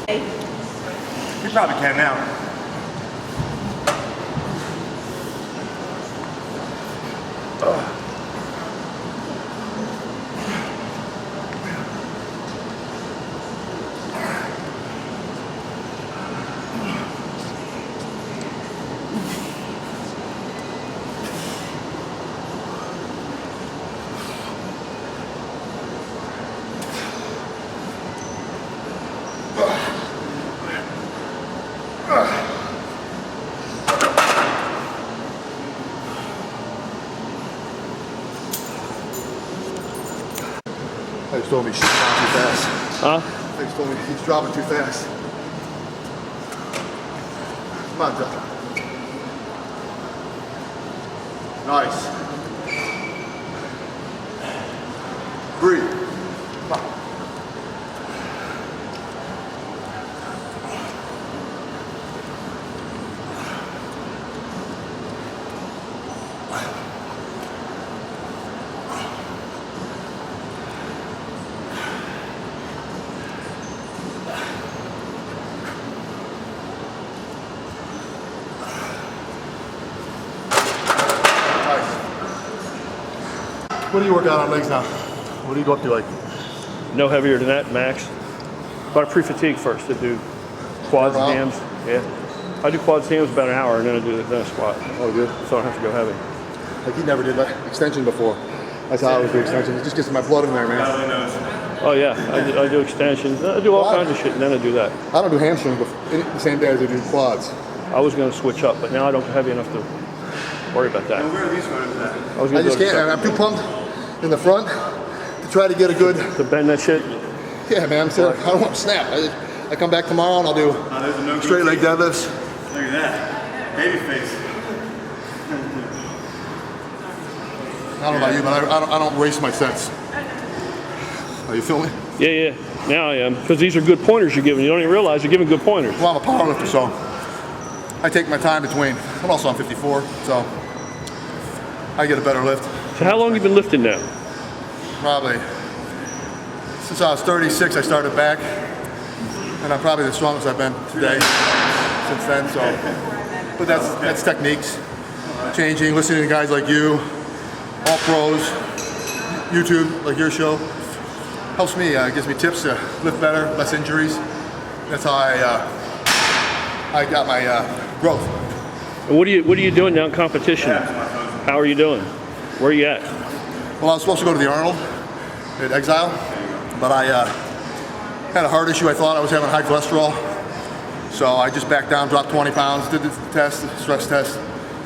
You probably can now. They told me he's dropping too fast. Huh? They told me he's dropping too fast. Come on, drop. Nice. Breathe. Come on. What do you work out on legs now? What do you go up to, like? No heavier than that, max. But I pre-fatigue first to do quads and hams. Yeah. I do quads and hams about an hour, and then I do the squat. Oh, good. So I don't have to go heavy. Like, he never did that extension before. That's how I always do extension. It just gets my blood in there, man. Oh yeah, I do extensions. I do all kinds of shit, and then I do that. I don't do hamstrings the same day as I do quads. I was going to switch up, but now I don't get heavy enough to worry about that. Where are these photos at? I just can't. I'm too pumped in the front to try to get a good. To bend that shit? Yeah, man. I'm serious. I don't want to snap. I come back tomorrow and I'll do straight leg deadlifts. Look at that. Baby face. I don't know about you, but I don't waste my sets. Are you feeling me? Yeah. Now I am. Because these are good pointers you're giving. You don't even realize you're giving good pointers. Well, I'm a powerlifter, so I take my time between. I'm also on 54, so I get a better lift. So how long have you been lifting now? Probably since I was 36, I started back, and I'm probably the strongest I've been today since then. So, but that's techniques, changing, listening to guys like you, all pros, YouTube, like your show, helps me. Gives me tips to lift better, less injuries. That's how I got my growth. And what are you doing now in competition? How are you doing? Where are you at? Well, I was supposed to go to the Arnold at Exile, but I had a heart issue. I thought I was having high cholesterol, so I just backed down, dropped 20 pounds, did the test, the stress test.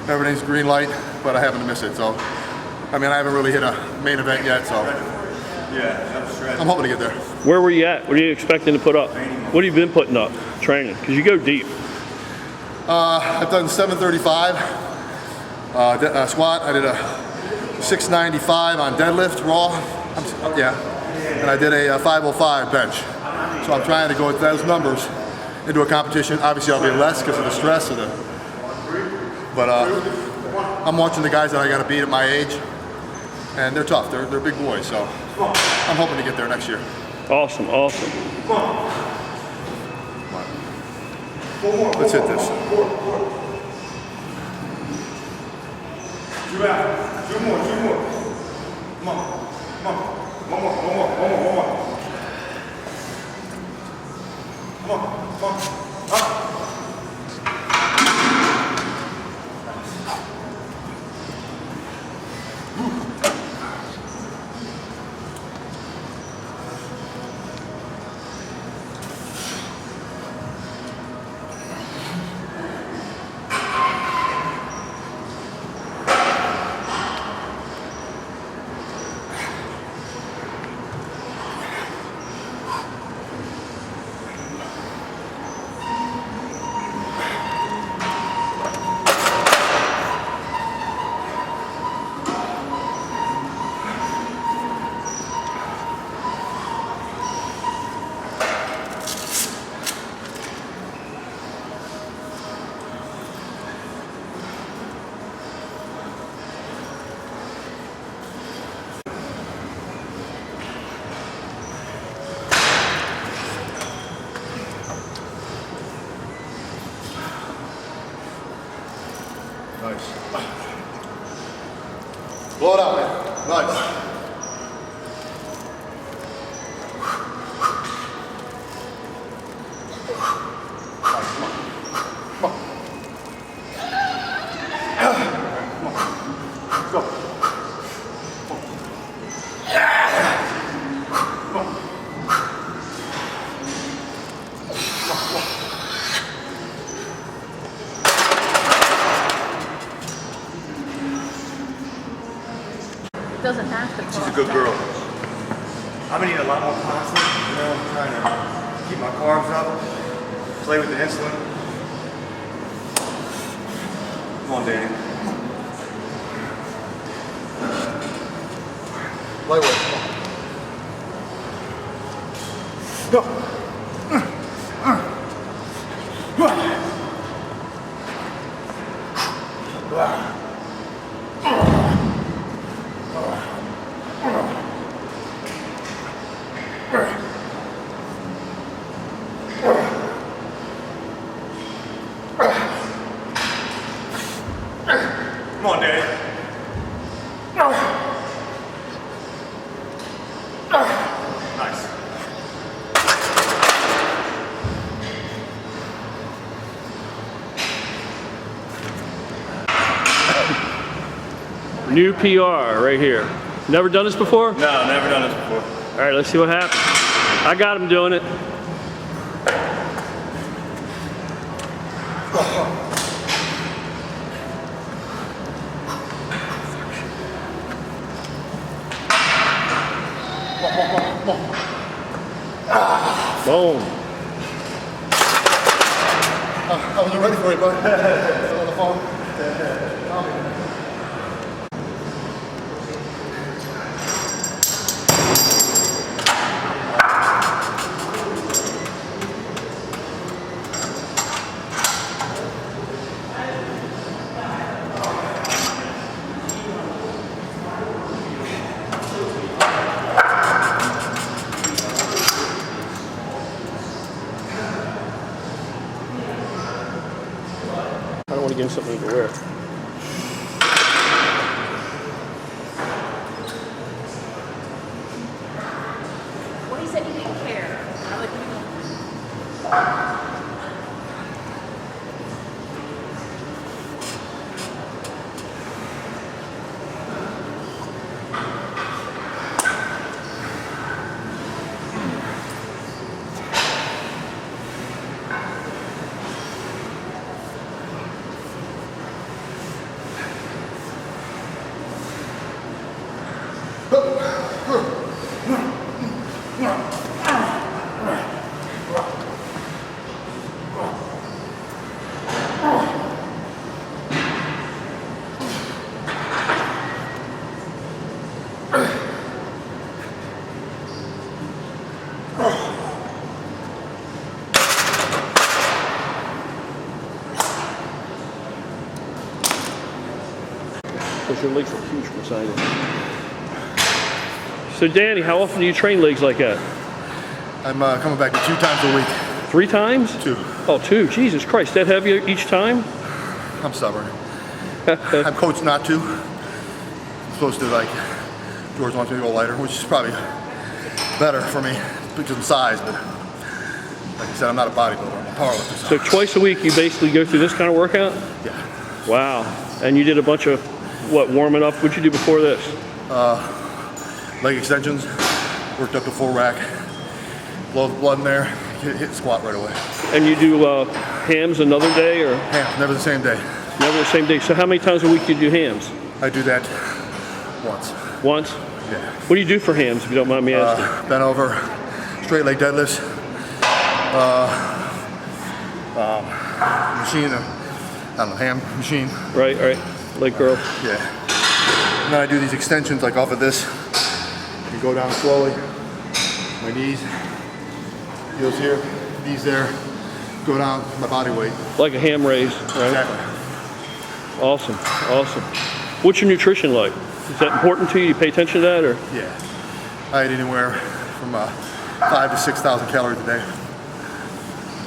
Everything's green light, but I happen to miss it. So, I mean, I haven't really hit a main event yet, so I'm hoping to get there. Where were you at? What are you expecting to put up? What have you been putting up training? Because you go deep. I've done 735 squat. I did a 695 on deadlift raw. And I did a 505 bench. So I'm trying to go with those numbers into a competition. Obviously, I'll be less because of the stress of the. But I'm watching the guys that I got to beat at my age, and they're tough. They're big boys. So I'm hoping to get there next year. Awesome. Let's hit this. Two more. Come on. One more. Come on. Up. Nice. Blow it out, man. Nice. Doesn't have to. She's a good girl. I've been eating a lot more pasta, you know, trying to keep my carbs up, play with the insulin. Come on, Danny. Lightweight. Go. Come on, Danny. Nice. New PR right here. Never done this before? No, never done this before. All right, let's see what happens. I got him doing it. Boom. I wasn't ready for it, bud. Still on the phone. I don't want to give him something to wear. Well, he said he didn't care. I would, Because your legs are huge from the side. So Danny, how often do you train legs like that? I'm coming back 2 times a week. 3 times? 2. Oh, 2. Jesus Christ, that heavy each time? I'm stubborn. I'm coached not to. I'm supposed to, like, George wants me to go lighter, which is probably better for me because of size, but like I said, I'm not a bodybuilder, I'm a powerlifter. So twice a week you basically go through this kind of workout? Yeah. Wow. And you did a bunch of, what, warming up? What'd you do before this? Leg extensions, worked up to full rack, blow the blood in there, hit squat right away. And you do hams another day, or? Yeah, never the same day. Never the same day. So how many times a week do you do hams? I do that once. Once? Yeah. What do you do for hams, if you don't mind me asking? Bent over, straight leg deadlifts, machine, I don't know, ham machine. Right, leg curl. Yeah. And then I do these extensions like off of this. You go down slowly. My knees, heels here, knees there. Go down my body weight. Like a ham raise, right? Exactly. Awesome, awesome. What's your nutrition like? Is that important to you? You pay attention to that, or? Yeah. I eat anywhere from 5,000 to 6,000 calories a day.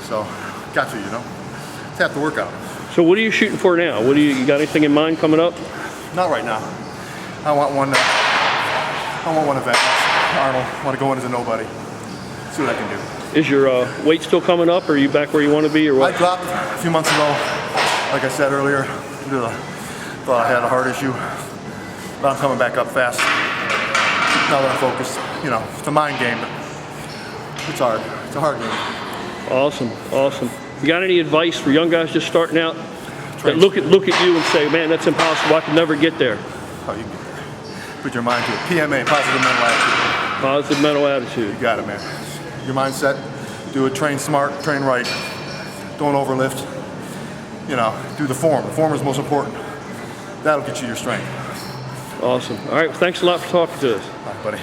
So, got to, you know. It's half the workout. So what are you shooting for now? You got anything in mind coming up? Not right now. I want one event. Arnold. I want to go in as a nobody. See what I can do. Is your weight still coming up, or are you back where you want to be, or what? I dropped a few months ago, like I said earlier, thought I had a heart issue, but I'm coming back up fast. Now that I'm focused, you know, it's a mind game, but it's hard. It's a hard game. Awesome, awesome. You got any advice for young guys just starting out that look at you and say, man, that's impossible, I could never get there? Oh, you can get there. Put your mind to it. PMA, positive mental attitude. Positive mental attitude. You got it, man. Your mindset, do it, train smart, train right. Don't overlift. You know, do the form. The form is most important. That'll get you your strength. Awesome. All right, well, thanks a lot for talking to us. All right, buddy.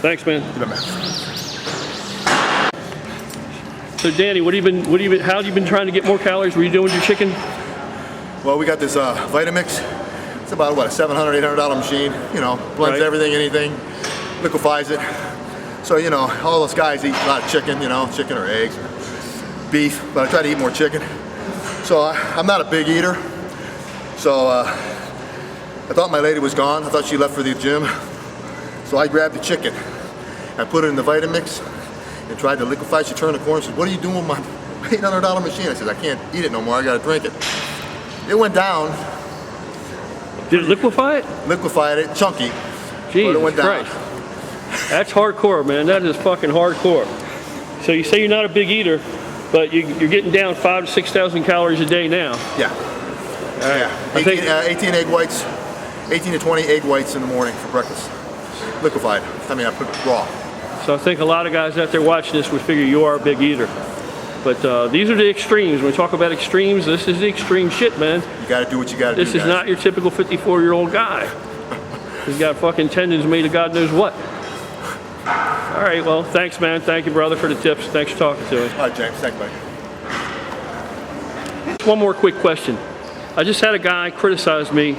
Thanks, man. You bet, man. So, Danny, how have you been trying to get more calories? What are you doing with your chicken? Well, we got this Vitamix. It's about, what, a $700, $800 machine. You know, blends everything, anything, liquefies it. So, you know, all those guys eat a lot of chicken, you know, chicken or eggs or beef, but I try to eat more chicken. So I'm not a big eater. So I thought my lady was gone. I thought she left for the gym. So I grabbed the chicken. I put it in the Vitamix and tried to liquefy. She turned the corner and said, what are you doing with my $800 machine? I said, I can't eat it no more. I got to drink it. It went down. Did it liquefy it? Liquefied it, chunky. Jesus but it went down. Christ. That's hardcore, man. That is fucking hardcore. So you say you're not a big eater, but you're getting down 5,000 to 6,000 calories a day now. Yeah. All right. 18 egg whites, 18 to 20 egg whites in the morning for breakfast. Liquefied. I mean, I put it raw. So I think a lot of guys out there watching this would figure you are a big eater. But these are the extremes. When we talk about extremes, this is the extreme shit, man. You got to do what you got to do. This is not your typical 54-year-old guy. He's got fucking tendons made of God knows what. All right, well, thanks, man. Thank you, brother, for the tips. Thanks for talking to us. All right, James. Thanks, buddy. One more quick question. I just had a guy criticize me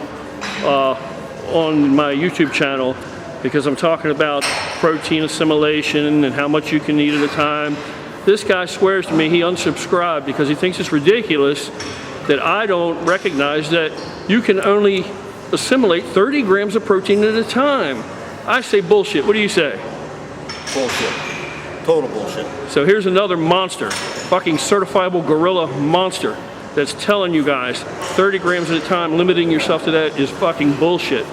on my YouTube channel because I'm talking about protein assimilation and how much you can eat at a time. This guy swears to me he unsubscribed because he thinks it's ridiculous that I don't recognize that you can only assimilate 30 grams of protein at a time. I say bullshit. What do you say? Bullshit. Total bullshit. So here's another monster, fucking certifiable gorilla monster that's telling you guys 30 grams at a time, limiting yourself to that is fucking bullshit.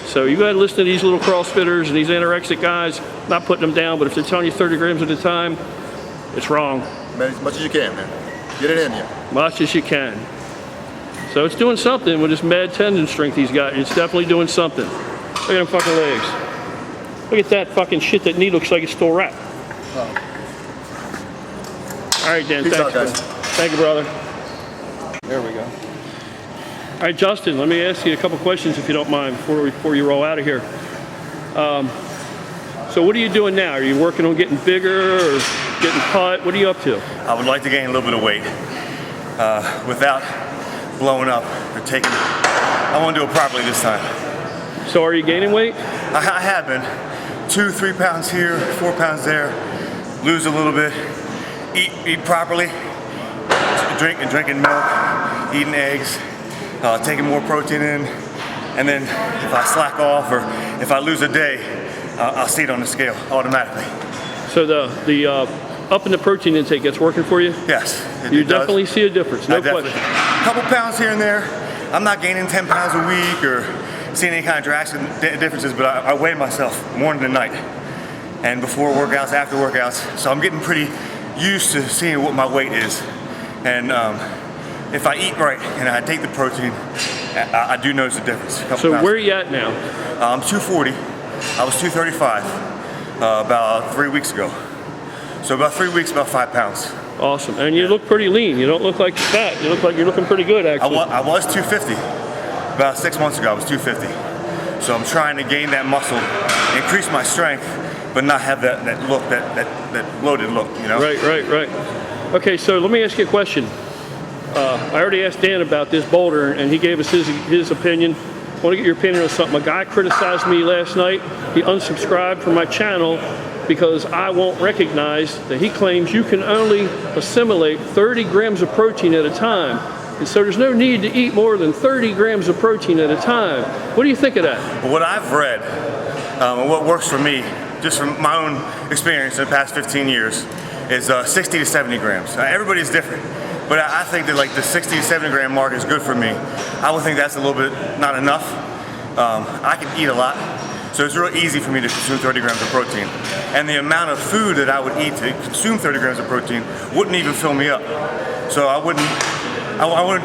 So you gotta listen to these little CrossFitters and these anorexic guys, not putting them down, but if they're telling you 30 grams at a time, it's wrong. Man, as much as you can, man. Get it in you. Much as you can. So it's doing something with this mad tendon strength he's got. It's definitely doing something. Look at them fucking legs. Look at that fucking shit. That knee looks like it's still wrapped. All right, Dan. Peace Thanks, out, guys. Thank you, brother. There we go. All right, Justin, let me ask you a couple questions if you don't mind before you roll out of here. So what are you doing now? Are you working on getting bigger or getting cut? What are you up to? I would like to gain a little bit of weight without blowing up or taking. I want to do it properly this time. So are you gaining weight? I have been. 2-3 pounds here, 4 pounds there. Lose a little bit. Eat properly. Drinking milk, eating eggs, taking more protein in, and then if I slack off or if I lose a day, I'll see it on the scale automatically. So the up in the protein intake, that's working for you? Yes. You definitely see a difference, no question. A couple pounds here and there. I'm not gaining 10 pounds a week or seeing any kind of drastic differences, but I weigh myself morning and night, and before workouts, after workouts. So I'm getting pretty used to seeing what my weight is. And if I eat right and I take the protein, I do notice a difference. So where are you at now? I'm 240. I was 235 about 3 weeks ago. So about 3 weeks, about 5 pounds. Awesome. And you look pretty lean. You don't look like you're fat. You look like you're looking pretty good, actually. I was 250. About 6 months ago, I was 250. So I'm trying to gain that muscle, increase my strength, but not have that look, that bloated look, you know? Right. Okay, so let me ask you a question. I already asked Dan about this Boulder, and he gave us his opinion. I want to get your opinion on something. A guy criticized me last night. He unsubscribed from my channel because I won't recognize that he claims you can only assimilate 30 grams of protein at a time. And so there's no need to eat more than 30 grams of protein at a time. What do you think of that? What I've read, and what works for me, just from my own experience in the past 15 years, is 60 to 70 grams. Everybody's different, but I think that like the 60 to 70 gram mark is good for me. I would think that's a little bit not enough. I can eat a lot, so it's real easy for me to consume 30 grams of protein. And the amount of food that I would eat to consume 30 grams of protein wouldn't even fill me up. So I wouldn't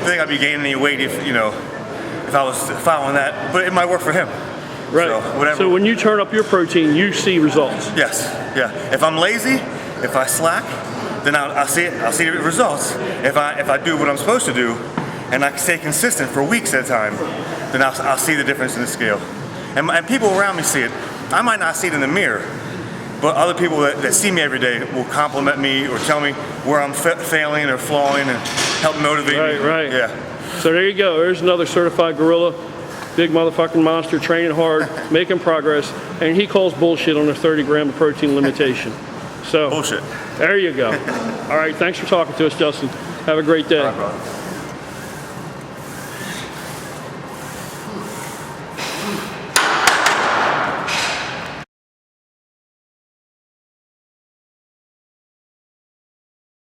think I'd be gaining any weight if I was following that, but it might work for him. Right. So, whatever. So when you turn up your protein, you see results. Yes. Yeah. If I'm lazy, if I slack, then I'll see it. I'll see the results. If I do what I'm supposed to do, and I stay consistent for weeks at a time, then I'll see the difference in the scale. And people around me see it. I might not see it in the mirror, but other people that see me every day will compliment me or tell me where I'm failing or flawing and help motivate me. Right. Yeah. So there you go. There's another certified gorilla. Big motherfucking monster, training hard, making progress, and he calls bullshit on the 30 gram of protein limitation. So Bullshit. there you go. All right, thanks for talking to us, Justin. Have a great day. All right, brother.